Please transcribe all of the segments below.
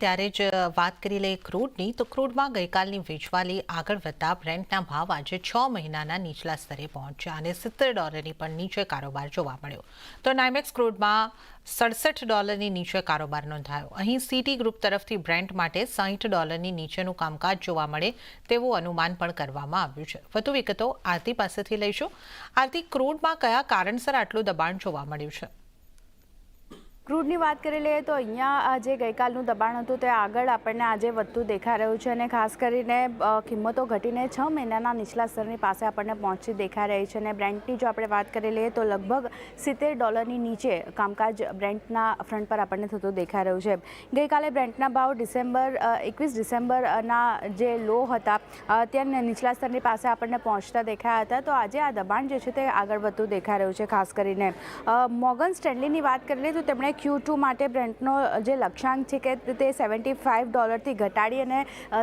ત્યારે જ વાત કરી લઈએ ક્રૂડની તો ક્રૂડમાં ગઈકાલની વેચવાલી આગળ વધતા બ્રેન્ટના ભાવ આજે 6 મહિનાના નીચલા સ્તરે પહોંચ્યા અને $70 પણ નીચે કારોબાર જોવા મળ્યો તો નાઇમેક્સ ક્રૂડમાં $67 નીચે કારોબાર નોંધાયો। અહીં સીટી ગ્રુપ તરફથી બ્રેન્ટ માટે $60 નીચેનું કામકાજ જોવા મળે તેવું અનુમાન પણ કરવામાં આવ્યું છે। વધુ વિગતો આરતી પાસેથી લઈશું। આરતી, ક્રૂડમાં કયા કારણસર આટલું દબાણ જોવા મળ્યું છે? ક્રૂડની વાત કરી લઈએ તો અહીંયા જે ગઈકાલનું દબાણ હતું તે આગળ આપણને આજે વધતું દેખાઈ રહ્યું છે અને ખાસ કરીને કિંમતો ઘટીને 6 મહિનાના નીચલા સ્તરની પાસે આપણને પહોંચી દેખાઈ રહી છે અને બ્રેન્ટની જો આપણે વાત કરી લઈએ તો લગભગ $70 નીચે કામકાજ બ્રેન્ટના ફ્રન્ટ પર આપણને થતું દેખાઈ રહ્યું છે। ગઈકાલે બ્રેન્ટના ભાવ 21 ડિસેમ્બરના જે લો હતા ત્યાં નીચલા સ્તરની પાસે આપણને પહોંચતા દેખાયા હતા તો આજે આ દબાણ જે છે તે આગળ વધતું દેખાઈ રહ્યું છે। ખાસ કરીને મોર્ગન સ્ટેનલીની વાત કરી લઈએ તો તેમણે Q2 માટે બ્રેન્ટનો જે લક્ષ્યાંક છે કે તે $75 ઘટાડી અને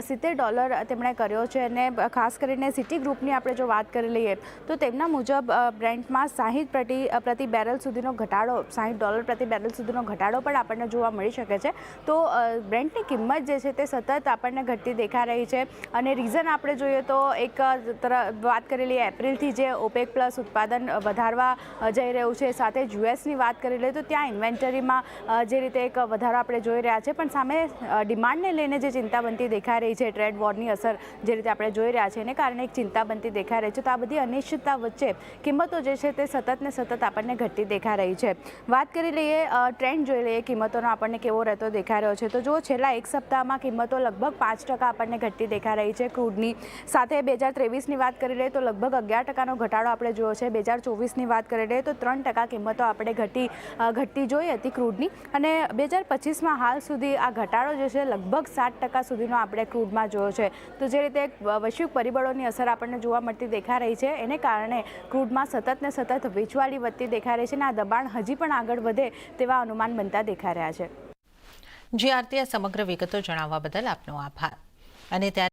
$70 તેમણે કર્યો છે અને ખાસ કરીને સિટી ગ્રુપની આપણે જો વાત કરી લઈએ તો તેમના મુજબ બ્રેન્ટમાં 60 પ્રતિ બેરલ સુધીનો ઘટાડો $60 પ્રતિ બેરલ સુધીનો ઘટાડો પણ આપણને જોવા મળી શકે છે। તો બ્રેન્ટની કિંમત જે છે તે સતત આપણને ઘટતી દેખાઈ રહી છે અને રીઝન આપણે જોઈએ તો એક વાત કરી લઈએ એપ્રિલથી જે OPEC પ્લસ ઉત્પાદન વધારવા જઈ રહ્યું છે સાથે યુએસની વાત કરી લઈએ તો ત્યાં ઇન્વેન્ટરી જે રીતે એક વધારો આપણે જોઈ રહ્યા છે પણ સામે ડિમાન્ડને લઈને જે ચિંતા બનતી દેખાઈ રહી છે ટ્રેડ વોરની અસર જે રીતે આપણે જોઈ રહ્યા છે એને કારણે એક ચિંતા બનતી દેખાઈ રહી છે તો આ બધી અનિશ્ચિતતા વચ્ચે કિંમતો જે છે તે સતત ને સતત આપણને ઘટતી દેખાઈ રહી છે। વાત કરી લઈએ ટ્રેન્ડ જોઈ લઈએ કિંમતોનો આપણને કેવો રહેતો દેખાઈ રહ્યો છે તો જો છેલ્લા એક સપ્તાહમાં કિંમતો લગભગ 5% આપણને ઘટતી દેખાઈ રહી છે ક્રૂડની સાથે 2023ની વાત કરી લઈએ તો લગભગ 11%નો ઘટાડો આપણે જોયો છે। 2024ની વાત કરી લઈએ તો 3% કિંમતો આપણે ઘટતી જોઈ હતી ક્રૂડની અને 2025માં હાલ સુધી આ ઘટાડો જે છે લગભગ 7% સુધીનો આપણે ક્રૂડમાં જોયો છે। તો જે રીતે વૈશ્વિક પરિબળોની અસર આપણને જોવા મળતી દેખાઈ રહી છે એને કારણે ક્રૂડમાં સતત ને સતત વેચવાલી વધતી દેખાઈ રહી છે અને આ દબાણ હજી પણ આગળ વધે તેવા અનુમાન બનતા દેખાઈ રહ્યા છે। જી આરતી, આ સમગ્ર વિગતો જણાવવા બદલ આપનો આભાર। અને ત્યારે